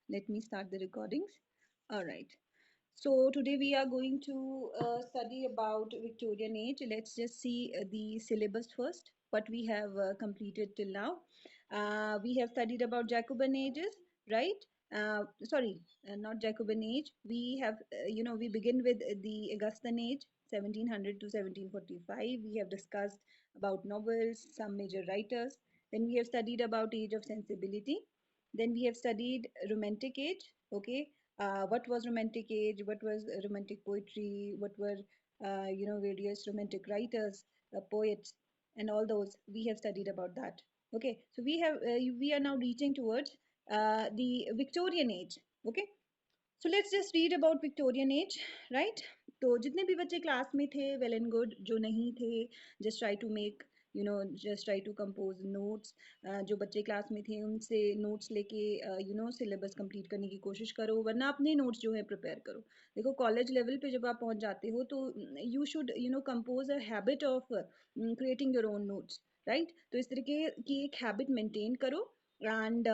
Let me start the recordings. All right. So today we are going to study about Victorian age. Let's just see the syllabus first, what we have completed till now. We have studied about Jacobean ages, right? Sorry, not Jacobean age. We have, we begin with the Augustan age, 1700 to 1745. We have discussed about novels, some major writers. Then we have studied about age of sensibility. Then we have studied romantic age. Okay, what was romantic age? What was romantic poetry? What were various romantic writers, poets, and all those? We have studied about that. Okay, so we are now reaching towards the Victorian age. Okay, so let's just read about Victorian age, right? तो जितने भी बच्चे class में थे well and good, जो नहीं थे just try to make just try to compose notes. जो बच्चे क्लास में थे उनसे नोट्स लेके सिलेबस कंप्लीट करने की कोशिश करो, वरना अपने नोट्स जो है प्रिपेयर करो. देखो कॉलेज लेवल पे जब आप पहुंच जाते हो तो you should compose a habit of creating your own notes, right? तो इस तरीके की एक हैबिट मेंटेन करो. एंड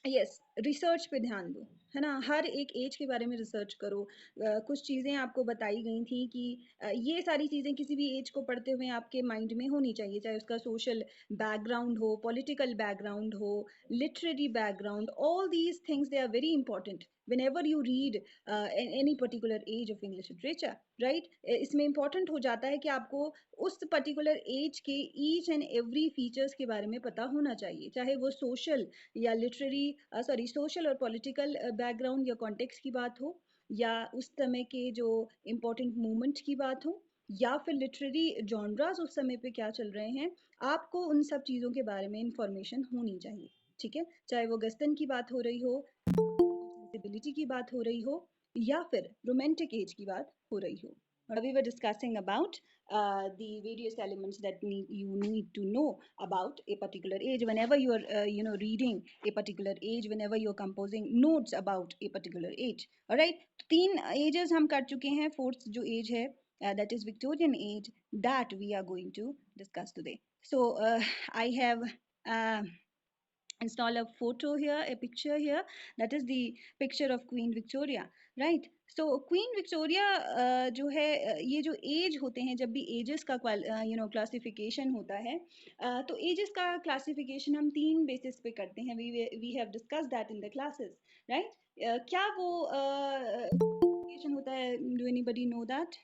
यस, रिसर्च पे ध्यान दो, है ना? हर एक एज के बारे में रिसर्च करो. कुछ चीज़ें आपको बताई गई थी कि ये सारी चीज़ें किसी भी एज को पढ़ते हुए आपके माइंड में होनी चाहिए, चाहे उसका सोशल बैकग्राउंड हो, पॉलिटिकल बैकग्राउंड हो, literary background. All these things they are very important whenever you read any particular age of English literature, right? इसमें important हो जाता है कि आपको उस particular age के each and every features के बारे में पता होना चाहिए, चाहे वो social या लिटरेरी सोशल और पॉलिटिकल बैकग्राउंड या कॉन्टेक्स्ट की बात हो, या उस समय के जो इम्पोर्टेंट मूवमेंट की बात हो, या फिर लिटरेरी जॉनरास उस समय पे क्या चल रहे हैं. आपको उन सब चीज़ों के बारे में इंफॉर्मेशन होनी चाहिए, ठीक है? चाहे वो गस्तन की बात हो रही हो, सेंसिबिलिटी की बात हो रही हो, या फिर रोमांटिक एज की बात हो रही हो. We were discussing about the various elements that you need to know about a particular age whenever you are reading a particular age, whenever you are composing notes about a particular age. All right, तीन ages हम कर चुके हैं. fourth जो age है, that is Victorian age, that we are going to discuss today. So I have install a photo here, a picture here. That is the picture of Queen Victoria, right? So Queen Victoria जो है, ये जो as होते हैं, जब भी edges का classification होता है, तो एजेस का क्लासिफिकेशन हम तीन बेसिस पे करते हैं. We have discuss that in the classes, right? क्या वो क्लासिफिकेशन होता है? Do anybody know that?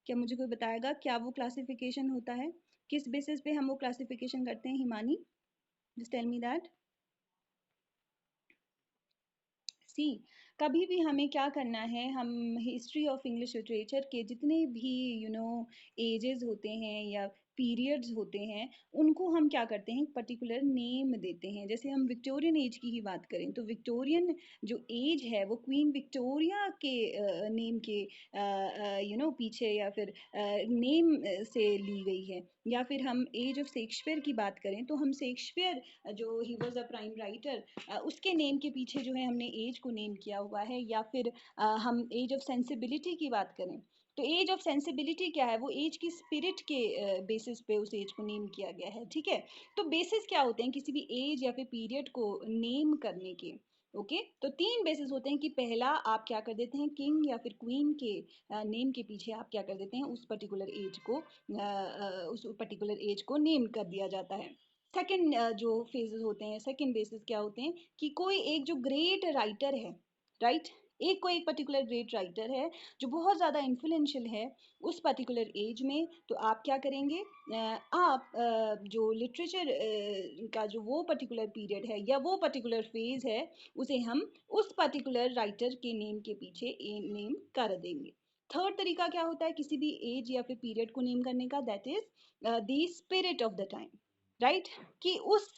क्या मुझे कोई बताएगा क्या वो क्लासिफिकेशन होता है? किस बेसिस पे हम वो क्लासिफिकेशन करते हैं? Himani, just tell me that. See, कभी भी हमें क्या करना है, हम हिस्ट्री ऑफ इंग्लिश लिटरेचर के जितने भी एजेस होते हैं या पीरियड्स होते हैं, उनको हम क्या करते हैं, पर्टिकुलर नेम देते हैं. जैसे हम विक्टोरियन एज की ही बात करें तो विक्टोरियन जो एज है वो क्वीन विक्टोरिया के नेम के पीछे या फिर नेम से ली गई है. या फिर हम एज ऑफ शेक्सपियर की बात करें तो हम शेक्सपियर जो he was a prime writer, उसके नेम के पीछे जो है हमने एज को नेम किया हुआ है. या फिर हम एज ऑफ सेंसिबिलिटी की बात करें तो एज ऑफ सेंसिबिलिटी क्या है, वो एज की स्पिरिट के बेसिस पे उस एज को नेम किया गया है, ठीक है? तो बेसिस क्या होते हैं किसी भी एज या फिर पीरियड को नेम करने के? ओके, तो तीन बेसिस होते हैं कि पहला आप क्या कर देते हैं, किंग या फिर क्वीन के नेम के पीछे आप क्या कर देते हैं, उस पर्टिकुलर एज को नेम कर दिया जाता है. सेकंड जो फेजेस होते हैं, सेकंड बेसिस क्या होते हैं कि कोई एक जो ग्रेट राइटर है, राइट? कोई एक पर्टिकुलर ग्रेट राइटर है जो बहुत ज़्यादा इन्फ्लुएंशियल है उस पर्टिकुलर एज में, तो आप क्या करेंगे, आप जो लिटरेचर का जो वो पर्टिकुलर पीरियड है या वो पर्टिकुलर फेज है, उसे हम उस पर्टिकुलर राइटर के नेम के पीछे नेम कर देंगे. थर्ड तरीका क्या होता है किसी भी एज या फिर पीरियड को नेम करने का, that is the spirit of the time, right? कि उस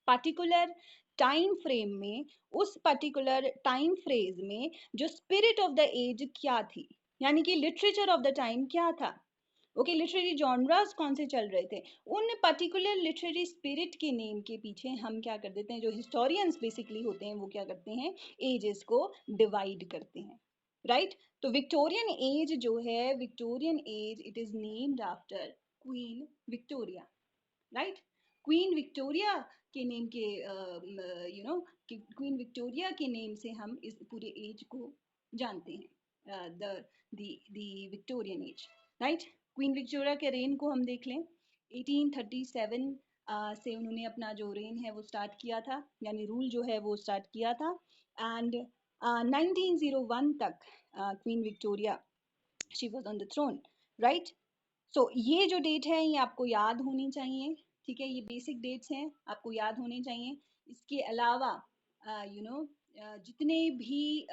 पर्टिकुलर टाइम फ्रेम में, उस पर्टिकुलर टाइम फ्रेज में जो स्पिरिट ऑफ द एज क्या थी, यानी कि लिटरेचर ऑफ द टाइम क्या था. ओके, लिटरेरी जॉनरास कौन से चल रहे थे, उन पर्टिकुलर लिटरेरी स्पिरिट के नेम के पीछे हम क्या कर देते हैं, जो हिस्टोरियंस बेसिकली होते हैं वो क्या करते हैं, एजेस को डिवाइड करते हैं, राइट? तो विक्टोरियन एज जो है, Victorian age, it is named after queen Victoria, right? Queen Victoria के नेम के क्वीन विक्टोरिया के नेम से हम इस पूरे एज को जानते हैं, the Victorian age, right. Queen Victoria के रेन को हम देख लें, 1837 से उन्होंने अपना जो रेन है वो स्टार्ट किया था, यानी रूल जो है वो स्टार्ट किया था, एंड 1901 तक queen Victoria she was on the throne, right. So ये जो डेट है ये आपको याद होनी चाहिए, ठीक है, ये बेसिक डेट्स हैं, आपको याद होने चाहिए। इसके अलावा जितने भी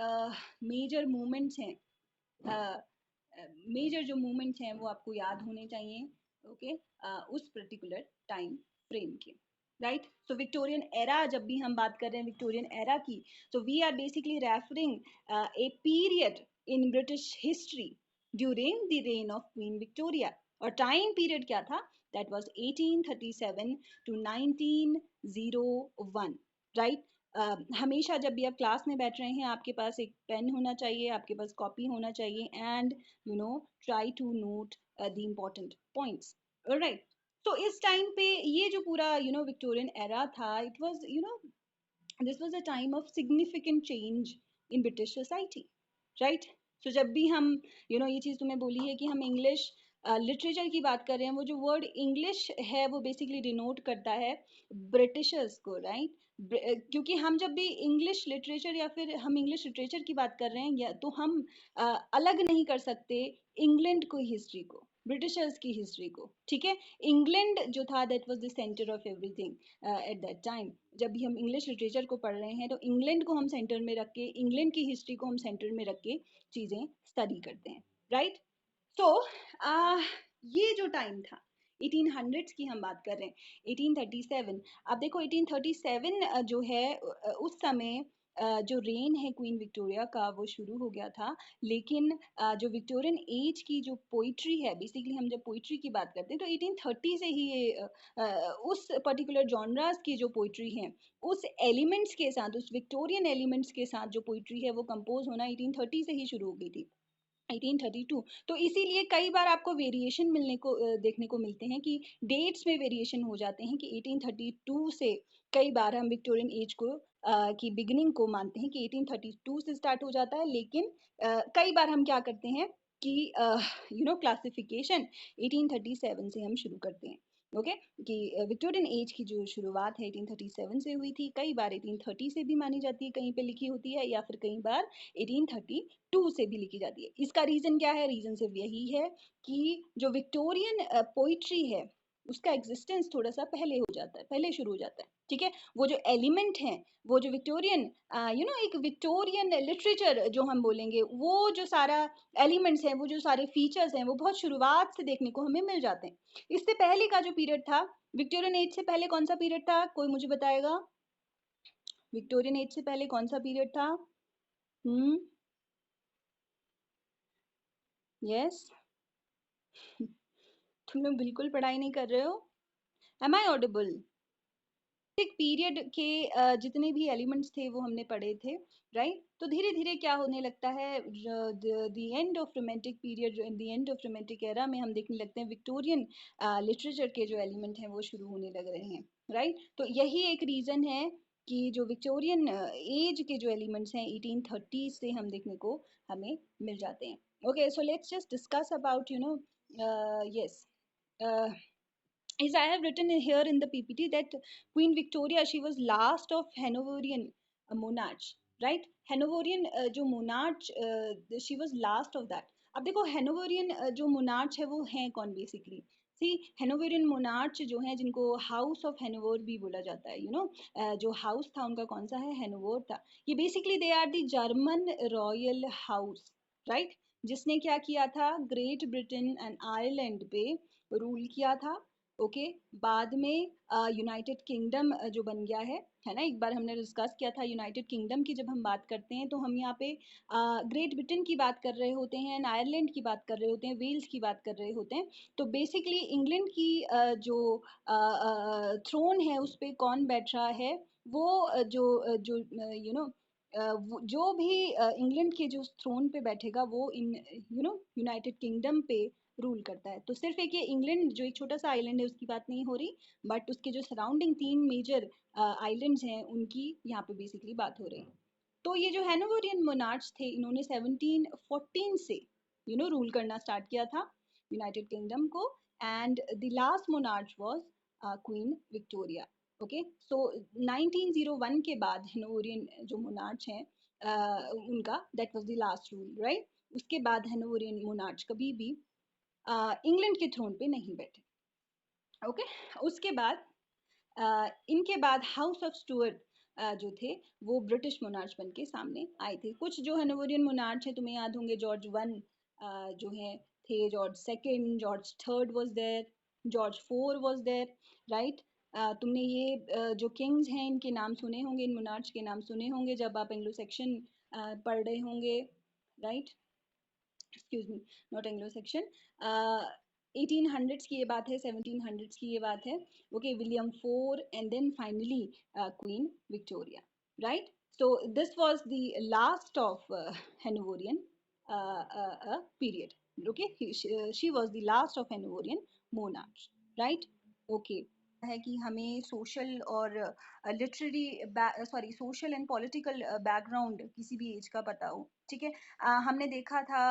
मेजर मूवमेंट्स हैं, मेजर जो मूवमेंट्स हैं वो आपको याद होने चाहिए, ओके, उस पर्टिकुलर टाइम फ्रेम के, राइट। सो विक्टोरियन एरा, जब भी हम बात कर रहे हैं विक्टोरियन एरा की, तो we are basically referring a period in British history during the reign of Queen Victoria. और टाइम पीरियड क्या था? That was 1837 to 1901, right. हमेशा जब भी आप क्लास में बैठ रहे हैं, आपके पास एक पेन होना चाहिए, आपके पास कॉपी होना चाहिए, and try to note the important points, right. तो इस टाइम पे ये जो पूरा विक्टोरियन एरा था, it was this was a time of significant change in British society, right? So जब भी हम ये चीज़ तुम्हें बोली है कि हम इंग्लिश लिटरेचर की बात कर रहे हैं, वो जो वर्ड इंग्लिश है वो बेसिकली डिनोट करता है ब्रिटिशर्स को, राइट। क्योंकि हम जब भी इंग्लिश लिटरेचर या फिर हम इंग्लिश लिटरेचर की बात कर रहे हैं, या तो हम अलग नहीं कर सकते इंग्लैंड को हिस्ट्री को ब्रिटिशर्स की हिस्ट्री को, ठीक है। इंग्लैंड जो था that was the centre of everything at that time. जब भी हम इंग्लिश लिटरेचर को पढ़ रहे हैं तो इंग्लैंड को हम सेंटर में रख के, इंग्लैंड की हिस्ट्री को हम सेंटर में रख के चीज़ें स्टडी करते हैं, राइट। तो ये जो टाइम था 1800s की हम बात कर रहे हैं, 1837। अब देखो 1837 जो है उस समय जो रेन है क्वीन विक्टोरिया का वो शुरू हो गया था, लेकिन जो विक्टोरियन एज की जो पोइट्री है, बेसिकली हम जब पोइट्री की बात करते हैं तो 1830 से ही ये उस पर्टिकुलर जॉनरास की जो पोइट्री है, उस एलिमेंट्स के साथ, उस विक्टोरियन एलिमेंट्स के साथ जो पोइट्री है वो कंपोज होना 1830 से ही शुरू हो गई थी, 1832। तो इसीलिए कई बार आपको वेरिएशन मिलने को देखने को मिलते हैं कि डेट्स में वेरिएशन हो जाते हैं, कि 1832 से कई बार हम विक्टोरियन एज को की बिगिनिंग को मानते हैं कि 1832 से स्टार्ट हो जाता है, लेकिन कई बार हम क्या करते हैं कि क्लासिफिकेशन 1837 से हम शुरू करते हैं, ओके कि विक्टोरियन एज की जो शुरुआत है 1837 से हुई थी, कई बार 1830 से भी मानी जाती है, कहीं पे लिखी होती है, या फिर कई बार 1832 से भी लिखी जाती है। इसका रीजन क्या है? रीजन सिर्फ यही है कि जो विक्टोरियन पोइट्री है उसका एग्जिस्टेंस थोड़ा सा पहले हो जाता है, पहले शुरू हो जाता है, ठीक है। वो जो एलिमेंट हैं, वो जो विक्टोरियन एक विक्टोरियन लिटरेचर जो हम बोलेंगे, वो जो सारा एलिमेंट्स हैं, वो जो सारे फीचर्स हैं, वो बहुत शुरुआत से देखने को हमें मिल जाते हैं। इससे पहले का जो पीरियड था, विक्टोरियन एज से पहले कौन सा पीरियड था? कोई मुझे बताएगा, विक्टोरियन एज से पहले कौन सा पीरियड था? यस। तुम लोग बिल्कुल पढ़ाई नहीं कर रहे हो। Am I audible? एक पीरियड के जितने भी एलिमेंट्स थे वो हमने पढ़े थे, राइट। तो धीरे धीरे क्या होने लगता है, the end of romantic period, the end of romantic era में हम देखने लगते हैं विक्टोरियन लिटरेचर के जो एलिमेंट हैं वो शुरू होने लग रहे हैं, राइट। तो यही एक रीज़न है कि जो विक्टोरियन एज के जो एलिमेंट्स हैं 1830 से हम देखने को हमें मिल जाते हैं। Okay, so let's just discuss about yes, as I have written here in the PPT that Queen Victoria, she was last of Hanoverian monarchs, right? Hanoverian जो monarch, she was last of that. अब देखो Hanoverian जो monarch है वो हैं कौन basically? See, Hanoverian monarch जो हैं, जिनको House of Hanover भी बोला जाता है, जो house था उनका कौन सा है? Hanover था। ये basically they are the German royal house, right? जिसने क्या किया था? ग्रेट ब्रिटेन एंड आयरलैंड पे रूल किया था, ओके। बाद में यूनाइटेड किंगडम जो बन गया है ना, एक बार हमने डिस्कस किया था यूनाइटेड किंगडम की। जब हम बात करते हैं तो हम यहाँ पे ग्रेट ब्रिटेन की बात कर रहे होते हैं, आयरलैंड की बात कर रहे होते हैं, वेल्स की बात कर रहे होते हैं। तो बेसिकली इंग्लैंड की जो थ्रोन है उस पर कौन बैठ रहा है? वो जो जो भी इंग्लैंड के जो थ्रोन पे बैठेगा वो इन यूनाइटेड किंगडम पे रूल करता है। तो सिर्फ एक ये इंग्लैंड जो एक छोटा सा आइलैंड है उसकी बात नहीं हो रही, बट उसके जो सराउंडिंग 3 मेजर आइलैंड्स हैं उनकी यहाँ पे बेसिकली बात हो रही। तो ये जो हैनोवरियन मोनार्च थे इन्होंने 1714 से रूल करना स्टार्ट किया था यूनाइटेड किंगडम को, and the last monarch was queen Victoria. Okay, so 1901 के बाद हैनोवरियन जो मोनार्च हैं उनका that was the last rule, right. उसके बाद हैनोवरियन मोनार्च कभी भी इंग्लैंड के थ्रोन पे नहीं बैठे। ओके, उसके बाद इनके बाद हाउस ऑफ स्टुअर्ट जो थे वो ब्रिटिश मोनार्च बन के सामने आए थे। कुछ जो हैनोवरियन मोनार्च हैं तुम्हें याद होंगे, जॉर्ज वन जो है थे, George second, George third was there, George four was there, right. तुमने ये जो किंग्स हैं इनके नाम सुने होंगे, इन मोनार्च के नाम सुने होंगे जब आप एंग्लो सेक्शन पढ़ रहे होंगे, right. Excuse me, not Anglo Saxon. 1800s की ये बात है, 1700s की ये बात है। Okay, William four and then finally Queen Victoria, right. So this was the last of Hanoverian period. Okay, she was the last of Hanoverian monarch, right? Okay, है कि हमें सोशल और literary sorry social and political background किसी भी as का पता हो, ठीक है। हमने देखा था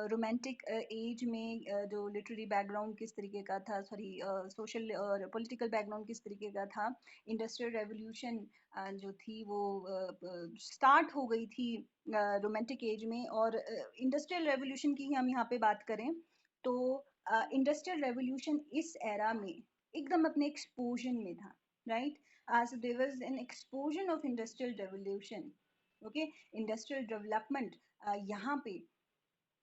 रोमांटिक एज में जो लिटरेरी बैकग्राउंड किस तरीके का था, सॉरी सोशल और पॉलिटिकल बैकग्राउंड किस तरीके का था। इंडस्ट्रियल रेवोल्यूशन जो थी वो स्टार्ट हो गई थी रोमांटिक एज में, और इंडस्ट्रियल रेवोल्यूशन की हम यहाँ पे बात करें तो इंडस्ट्रियल रेवोल्यूशन इस एरा में एकदम अपने एक्सपोजन में था, right. as there was an explosion of industrial revolution, okay, industrial development यहाँ पे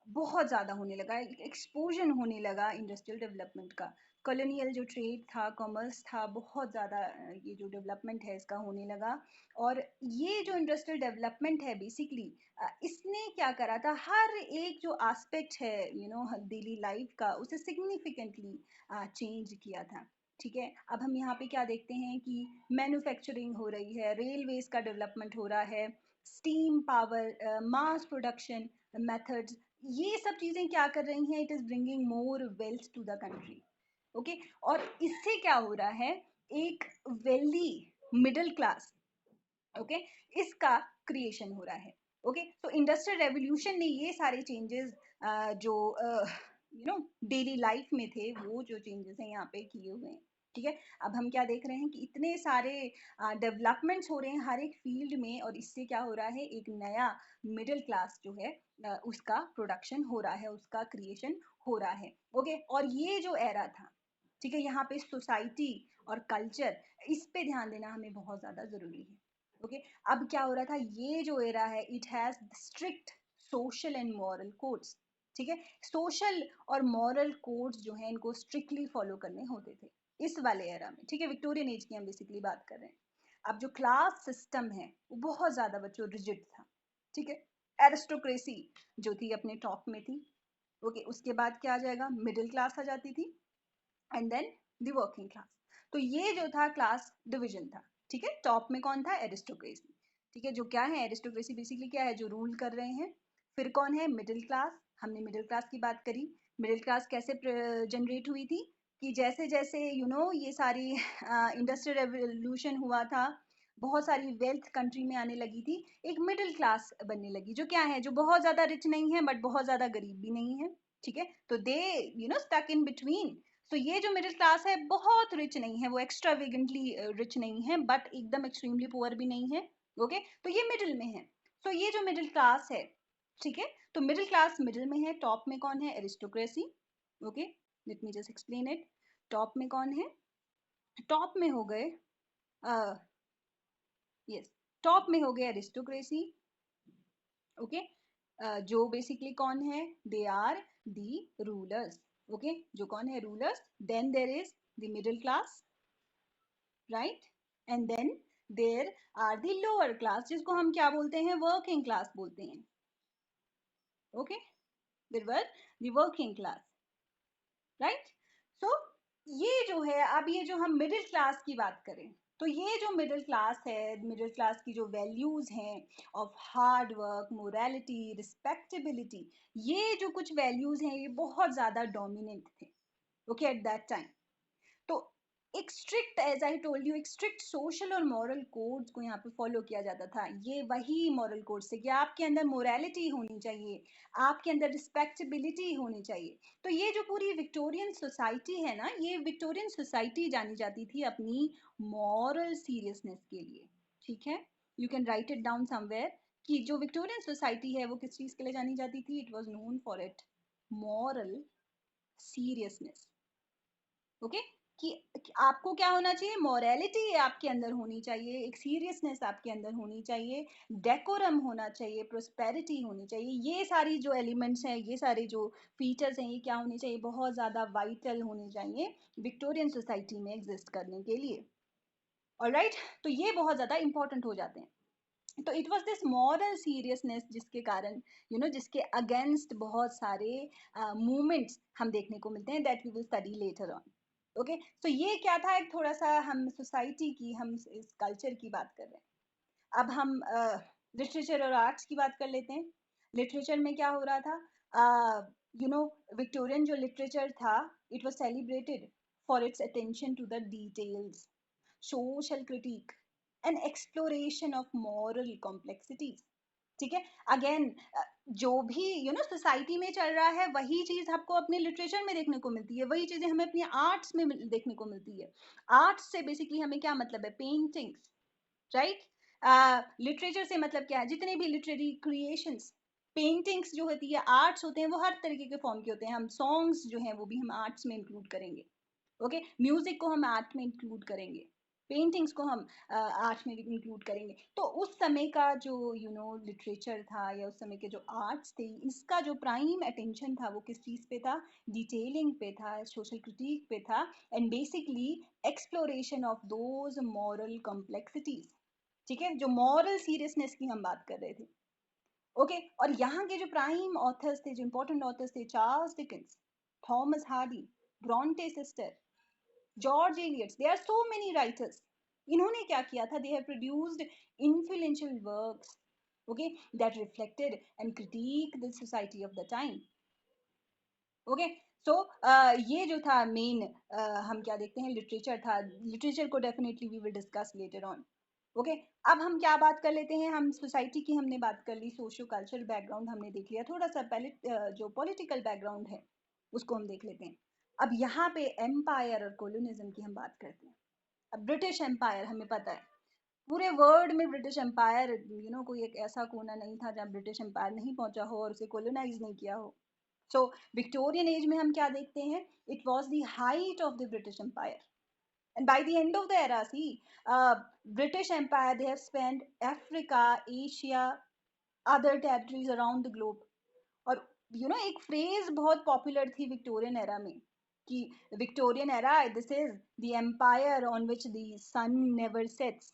बहुत ज़्यादा होने लगा, एक्सपोजन होने लगा इंडस्ट्रियल डेवलपमेंट का। कॉलोनियल जो ट्रेड था, कॉमर्स था, बहुत ज़्यादा ये जो डेवलपमेंट है इसका होने लगा। और ये जो इंडस्ट्रियल डेवलपमेंट है बेसिकली इसने क्या करा था, हर एक जो एस्पेक्ट है डेली लाइफ का उसे सिग्निफिकेंटली चेंज किया था, ठीक है। अब हम यहाँ पे क्या देखते हैं कि मैन्युफैक्चरिंग हो रही है, रेलवेज का डेवलपमेंट हो रहा है, steam power, mass production methods, ये सब चीजें क्या कर रही हैं, it is bringing more wealth to the country. Okay, और इससे क्या हो रहा है, एक वेल्दी मिडिल क्लास, ओके, इसका क्रिएशन हो रहा है। ओके, तो इंडस्ट्रियल रेवोल्यूशन ने ये सारे चेंजेस जो डेली लाइफ में थे वो जो चेंजेस हैं यहाँ पे किए हुए हैं, ठीक है। अब हम क्या देख रहे हैं कि इतने सारे डेवलपमेंट्स हो रहे हैं हर एक फील्ड में, और इससे क्या हो रहा है, एक नया मिडिल क्लास जो है उसका प्रोडक्शन हो रहा है, उसका क्रिएशन हो रहा है। ओके, और ये जो एरा था, ठीक है, यहाँ पे सोसाइटी और कल्चर, इस पे ध्यान देना हमें बहुत ज़्यादा ज़रूरी है। ओके, अब क्या हो रहा था, ये जो एरा है it has strict social and moral codes, ठीक है। सोशल और मॉरल कोड्स जो हैं इनको स्ट्रिक्टली फॉलो करने होते थे इस वाले एरा में, ठीक है। विक्टोरियन एज की हम बेसिकली बात कर रहे हैं। अब जो क्लास सिस्टम है वो बहुत ज़्यादा बच्चों रिजिड था, ठीक है। एरिस्टोक्रेसी जो थी अपने टॉप में थी। ओके, उसके बाद क्या आ जाएगा, मिडिल क्लास आ जाती थी, and then the working class. तो ये जो था क्लास डिवीजन था, ठीक है। टॉप में कौन था, एरिस्टोक्रेसी, ठीक है। जो क्या है एरिस्टोक्रेसी, बेसिकली क्या है, जो रूल कर रहे हैं। फिर कौन है, मिडिल क्लास, हमने मिडिल क्लास की बात करी। मिडिल क्लास कैसे जनरेट हुई थी, कि जैसे जैसे ये सारी इंडस्ट्रियल रेवोल्यूशन हुआ था, बहुत सारी वेल्थ कंट्री में आने लगी थी, एक मिडिल क्लास बनने लगी, जो क्या है, जो बहुत ज्यादा रिच नहीं है बट बहुत ज्यादा गरीब भी नहीं है, ठीक है। तो दे स्टक इन बिटवीन। तो ये जो मिडिल क्लास है बहुत रिच नहीं है, वो एक्स्ट्रावेगेंटली रिच नहीं है बट एकदम एक्सट्रीमली पुअर भी नहीं है। ओके, तो ये मिडिल में है। तो ये जो मिडिल क्लास है, ठीक है, तो मिडिल क्लास मिडिल में है। टॉप में कौन है, aristocracy. Okay, let me just explain it. Top में कौन है, टॉप में हो गए यस, टॉप में हो गया एरिस्टोक्रेसी। ओके, जो बेसिकली कौन है, they are the rulers. Okay, जो कौन है, rulers. Then there is the middle class, right, and then there are the lower class, जिसको हम क्या बोलते हैं, वर्किंग क्लास बोलते हैं। Okay, there were the working class, right. So ये जो है, अब ये जो हम मिडिल क्लास की बात करें, तो ये जो मिडिल क्लास है, मिडिल क्लास की जो वैल्यूज हैं of hard work, morality, respectability, ये जो कुछ वैल्यूज हैं ये बहुत ज्यादा डोमिनेंट थे ओके एट दैट टाइम। तो एक strict, as I told you, एक स्ट्रिक्ट सोशल और मॉरल कोड्स को यहाँ पे फॉलो किया जाता था। ये वही मॉरल कोड्स थे कि आपके अंदर मोरालिटी होनी चाहिए, आपके अंदर रिस्पेक्टेबिलिटी होनी चाहिए। तो ये जो पूरी विक्टोरियन सोसाइटी है ना, ये विक्टोरियन सोसाइटी जानी जाती थी अपनी मॉरल सीरियसनेस के लिए। ठीक है, you can write it down somewhere कि जो विक्टोरियन सोसाइटी है वो किस चीज के लिए जानी जाती थी? It was known for it moral seriousness. Okay, कि आपको क्या होना चाहिए? मोरालिटी आपके अंदर होनी चाहिए, एक सीरियसनेस आपके अंदर होनी चाहिए, डेकोरम होना चाहिए, प्रोस्पेरिटी होनी चाहिए। ये सारी जो एलिमेंट्स हैं, ये सारे जो फीचर्स हैं, ये क्या होने चाहिए? बहुत ज़्यादा वाइटल होने चाहिए विक्टोरियन सोसाइटी में एग्जिस्ट करने के लिए। ऑलराइट, तो ये बहुत ज़्यादा इंपॉर्टेंट हो जाते हैं। तो it was this moral seriousness जिसके कारण जिसके अगेंस्ट बहुत सारे मूवमेंट्स हम देखने को मिलते हैं, that we will study later on. Okay, तो ये क्या था? एक थोड़ा सा हम सोसाइटी की, हम इस कल्चर की बात कर रहे हैं। अब हम लिटरेचर और आर्ट्स की बात कर लेते हैं। लिटरेचर में क्या हो रहा था? विक्टोरियन जो लिटरेचर था, it was celebrated for its attention to the details, social critic and exploration of moral complexities. ठीक है, अगेन जो भी सोसाइटी में चल रहा है वही चीज आपको अपने लिटरेचर में देखने को मिलती है, वही चीजें हमें अपनी आर्ट्स में देखने को मिलती है। आर्ट्स से बेसिकली हमें क्या मतलब है? Paintings, right. लिटरेचर से मतलब क्या है? जितने भी लिटरेरी क्रिएशंस, पेंटिंग्स जो होती है, आर्ट्स होते हैं, वो हर तरीके के फॉर्म के होते हैं। हम सॉन्ग्स जो हैं वो भी हम आर्ट्स में इंक्लूड करेंगे। ओके, म्यूजिक को हम आर्ट में इंक्लूड करेंगे, पेंटिंग्स को हम आर्ट में इंक्लूड करेंगे। तो उस समय का जो लिटरेचर था, या उस समय के जो आर्ट्स थे, इसका जो प्राइम अटेंशन था वो किस चीज पे था? डिटेलिंग पे था, सोशल क्रिटिक पे था, and basically exploration of those moral complexities. ठीक है, जो मॉरल सीरियसनेस की हम बात कर रहे थे। ओके, और यहाँ के जो प्राइम ऑथर्स थे, जो इंपॉर्टेंट ऑथर्स थे, Charles Dickens, Thomas Hardy, Brontë sister, George Eliot, there are so many writers. इन्होंने क्या किया था? they have produced influential works, okay, that reflected and critique the society of the time. okay, so ये जो था main, हम क्या देखते हैं? लिटरेचर था। लिटरेचर को definitely we will discuss later on. Okay, अब हम क्या बात कर लेते हैं? हम सोसाइटी की हमने बात कर ली, सोशियो कल्चरल बैकग्राउंड हमने देख लिया, थोड़ा सा पहले जो पॉलिटिकल बैकग्राउंड है उसको हम देख लेते हैं। अब यहाँ पे एम्पायर और कोलोनिज्म की हम बात करते हैं। अब ब्रिटिश एम्पायर, हमें पता है पूरे वर्ल्ड में ब्रिटिश एम्पायर, कोई एक ऐसा कोना नहीं था जहाँ ब्रिटिश एम्पायर नहीं पहुंचा हो और उसे कोलोनाइज नहीं किया हो। सो विक्टोरियन एज में हम क्या देखते हैं? It was the height of the British Empire, and by the end of the era, see, British empire, they have spent Africa, Asia, other territories around the globe. और एक फ्रेज बहुत popular थी Victorian era में कि Victorian era, this is the empire on which the sun never sets.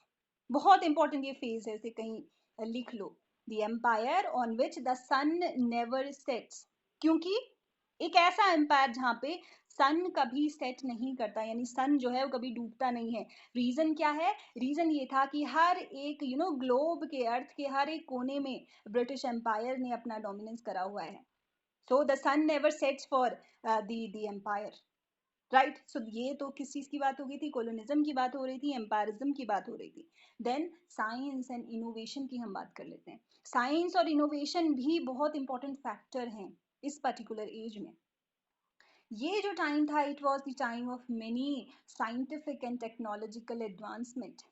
बहुत important ये phase है, इसे कहीं लिख लो। The empire on which the sun never sets, क्योंकि एक ऐसा एम्पायर जहाँ पे सन कभी सेट नहीं करता, यानी सन जो है वो कभी डूबता नहीं है। रीजन क्या है? रीजन ये था कि हर एक ग्लोब के, अर्थ के हर एक कोने में ब्रिटिश एम्पायर ने अपना डोमिनेंस करा हुआ है। So the sun never sets for the empire, right. So ये तो किस चीज की बात हो गई थी? कोलोनिज्म की बात हो रही थी, एम्पायरिज्म की बात हो रही थी। देन साइंस एंड इनोवेशन की हम बात कर लेते हैं। साइंस और इनोवेशन भी बहुत इंपॉर्टेंट फैक्टर हैं इस पर्टिकुलर एज में। ये जो टाइम था, it was the time of many scientific and technological advancement.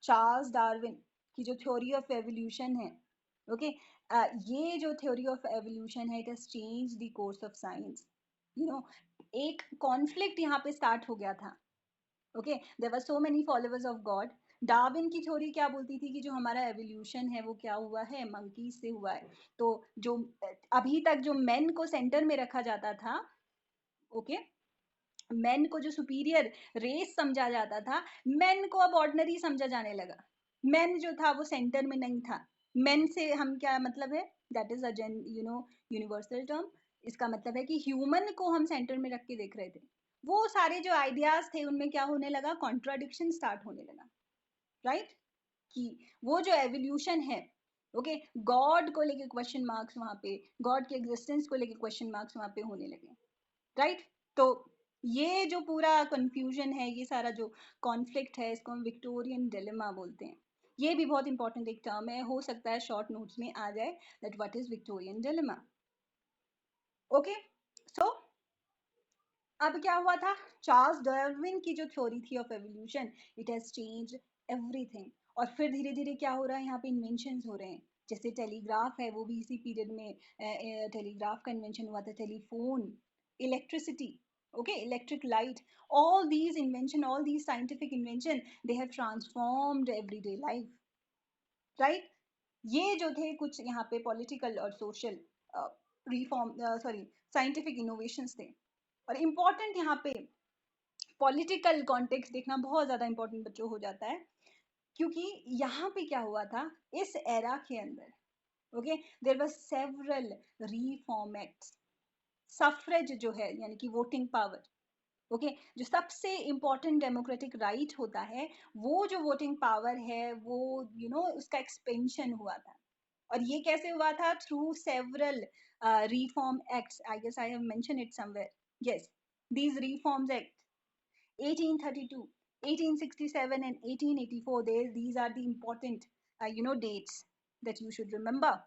Charles Darwin की जो थ्योरी ऑफ एवोल्यूशन है, ओके, ये जो थ्योरी ऑफ एवोल्यूशन है, it has change the course of science. एक कॉन्फ्लिक्ट यहाँ पे स्टार्ट हो गया था। Okay, there were so many followers of God. Darwin की थ्योरी क्या बोलती थी कि जो हमारा एवोल्यूशन है वो क्या हुआ है? मंकीज से हुआ है। तो जो अभी तक जो मेन को सेंटर में रखा जाता था, ओके, मेन को जो सुपीरियर रेस समझा जाता था, मेन को अब ऑर्डिनरी समझा जाने लगा। मेन जो था वो सेंटर में नहीं था। मेन से हम क्या मतलब है? That is a universal term. इसका मतलब है कि ह्यूमन को हम सेंटर में रख के देख रहे थे। वो सारे जो आइडियाज थे उनमें क्या होने लगा? कॉन्ट्राडिक्शन स्टार्ट होने लगा। राइट, कि वो जो एवोल्यूशन है, ओके, गॉड को लेके क्वेश्चन मार्क्स वहां पे, गॉड के एग्जिस्टेंस को लेके क्वेश्चन मार्क्स वहां पे होने लगे, राइट। तो ये जो पूरा कंफ्यूजन है, ये सारा जो कॉन्फ्लिक्ट है, इसको हम विक्टोरियन डिलेमा बोलते हैं। ये भी बहुत इंपॉर्टेंट एक टर्म है, हो सकता है शॉर्ट नोट्स में आ जाए, that what is Victorian dilemma. Okay, so अब क्या हुआ था, चार्ल्स डार्विन की जो थ्योरी थी of evolution, it has change everything. और फिर धीरे धीरे क्या हो रहा है, यहाँ पे इन्वेंशन हो रहे हैं, जैसे टेलीग्राफ है, वो भी इसी पीरियड में टेलीग्राफ का इन्वेंशन हुआ था, telephone, electricity, okay, electric light, all these invention, all these scientific invention, they have transformed everyday life, right। ये जो थे कुछ यहाँ पे पॉलिटिकल और social reform, sorry, scientific innovations थे। और इम्पॉर्टेंट यहाँ पे पॉलिटिकल कॉन्टेक्स्ट देखना बहुत ज्यादा इंपॉर्टेंट बच्चों हो जाता है, क्योंकि यहाँ पे क्या हुआ था इस एरा के अंदर, okay, there were several reform acts. Suffrage जो है यानी कि वोटिंग पावर, ओके, जो सबसे इम्पोर्टेंट डेमोक्रेटिक राइट होता है, वो जो वोटिंग पावर है वो उसका एक्सपेंशन हुआ था। और ये कैसे हुआ था, through several reform acts, I guess I have mention it somewhere, yes, these reforms act 1832, 1867 and 1884, these are the important dates that you should remember,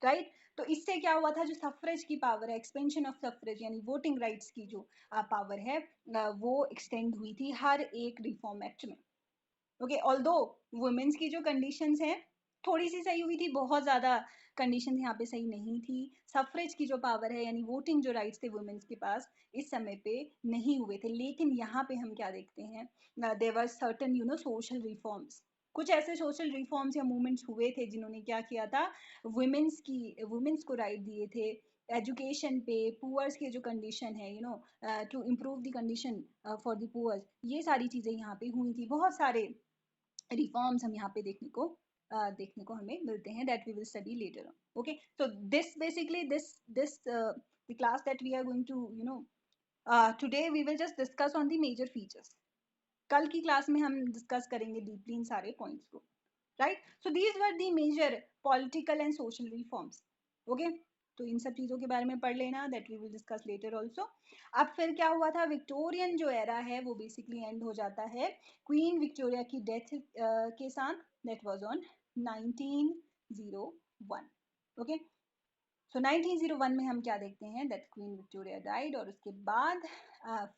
right। तो इससे क्या हुआ था, जो सफरेज की पावर है, एक्सपेंशन ऑफ सफरेज यानी voting rights की जो पावर है, वो एक्सटेंड हुई थी हर एक रिफॉर्म एक्ट में। ओके, ऑल्दो वुमेन्स की जो कंडीशंस हैं थोड़ी सी सही हुई थी, बहुत ज्यादा कंडीशंस यहाँ पे सही नहीं थी। सफरेज की जो पावर है यानी वोटिंग जो राइट्स थे वुमेन्स के पास, इस समय पे नहीं हुए थे। लेकिन यहाँ पे हम क्या देखते हैं, there were certain social reforms, कुछ ऐसे सोशल रिफॉर्म्स या मूवमेंट्स हुए थे जिन्होंने क्या किया था, वुमेन्स को राइट दिए थे, एजुकेशन पे, पुअर्स की जो कंडीशन है, to improve the condition for the poors, ये सारी चीजें यहाँ पे हुई थी। बहुत सारे रिफॉर्म्स हम यहाँ पे देखने को हमें मिलते हैं, that we will study later on. Okay, so this basically this the class that we are going to today we will just discuss on the major features. कल की क्लास में हम डिस्कस करेंगे डीपली इन सारे points को, right. So these were the major political and social reforms, okay. तो इन सब चीजों के बारे में पढ़ लेना, that we will discuss later also. अब फिर क्या हुआ था, विक्टोरियन जो एरा है वो बेसिकली एंड हो जाता है क्वीन विक्टोरिया की डेथ के साथ, that was on 1901, okay. So 1901 में हम क्या देखते हैं, दैट क्वीन विक्टोरिया डाइड, और उसके बाद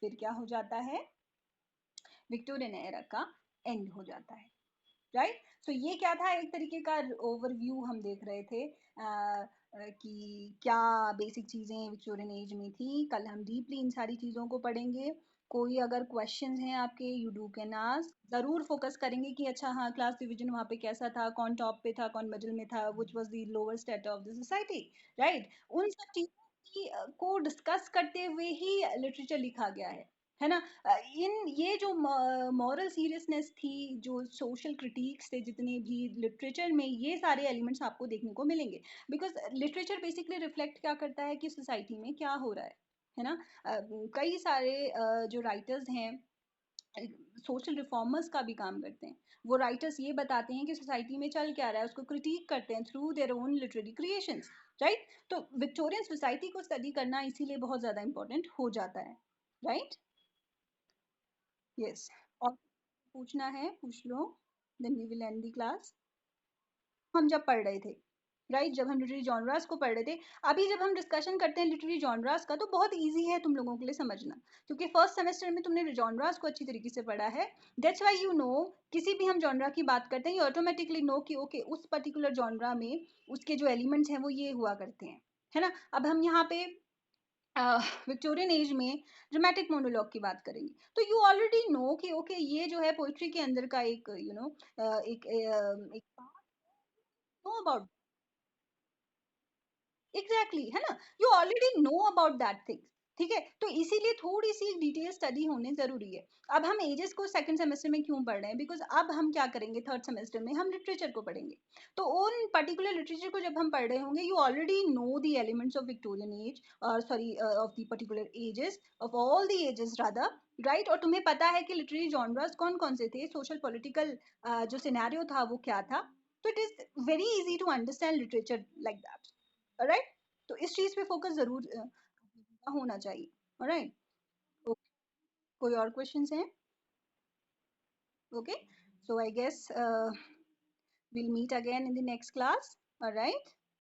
फिर क्या हो जाता है, विक्टोरियन एरा का एंड हो जाता है, राइट। सो ये क्या था, एक तरीके का ओवरव्यू हम देख रहे थे कि क्या बेसिक चीजें विक्टोरियन एज में थी। कल हम डीपली इन सारी चीजों को पढ़ेंगे। कोई अगर क्वेश्चंस हैं आपके, यू डू कैन आस्क। जरूर फोकस करेंगे कि अच्छा हाँ, क्लास डिवीजन वहाँ पे कैसा था, कौन टॉप पे था, कौन मिडिल में था, which was the lower state of the society, right. उन सब चीजों की को डिस्कस करते हुए ही लिटरेचर लिखा गया है ना। इन ये जो मॉरल सीरियसनेस थी, जो सोशल क्रिटिक्स थे जितने भी लिटरेचर में, ये सारे एलिमेंट्स आपको देखने को मिलेंगे। बिकॉज लिटरेचर बेसिकली रिफ्लेक्ट क्या करता है कि सोसाइटी में क्या हो रहा है ना। कई सारे जो राइटर्स हैं सोशल रिफॉर्मर्स का भी काम करते हैं। वो राइटर्स ये बताते हैं कि सोसाइटी में चल क्या रहा है, उसको क्रिटिक करते हैं through their own literary creations, right. तो विक्टोरियन सोसाइटी को स्टडी करना इसीलिए बहुत ज्यादा इंपॉर्टेंट हो जाता है, राइट। यस, और पूछना है पूछ लो, then we will end the class. हम जब पढ़ रहे थे, राइट, जब हम लिटरेरी जॉनरास को पढ़ रहे थे, अभी जब हम डिस्कशन करते हैं लिटरेरी जॉनरास का, तो बहुत इजी है तुम लोगों के लिए समझना, क्योंकि फर्स्ट सेमेस्टर में तुमने जॉनरास को अच्छी तरीके से पढ़ा है। दैट्स व्हाई यू नो, किसी भी हम जॉनरा की बात करते हैं, यू ऑटोमेटिकली नो कि ओके उस पर्टिकुलर जॉनरा में उसके जो एलिमेंट्स हैं वो ये हुआ करते हैं, है ना। अब हम यहाँ पे विक्टोरियन एज में ड्रामेटिक मोनोलॉग की बात करेंगे, तो यू ऑलरेडी नो कि ओके ये जो है पोइट्री के अंदर का एक एक नो अबाउट, एग्जैक्टली, है ना। You already know about that thing, ठीक है, तो इसीलिए थोड़ी सी डिटेल स्टडी होने जरूरी है। अब हम एजेस को सेकंड सेमेस्टर में क्यों पढ़ रहे हैं, बिकॉज अब हम क्या करेंगे थर्ड सेमेस्टर में, हम लिटरेचर को पढ़ेंगे। तो उन पर्टिकुलर लिटरेचर को जब हम पढ़ रहे होंगे, you already know the elements of Victorian age, और sorry of the particular ages, of all the ages rather, right. और तुम्हें पता है कि लिटरेरी जॉनरास कौन कौन से थे, सोशल पॉलिटिकल जो सिनेरियो था वो क्या था। तो it is very easy to understand literature like that, right. तो इस चीज पे फोकस जरूर होना चाहिए, राइट। कोई और क्वेश्चंस हैं? Okay, so I guess we'll meet again in the next class, all right?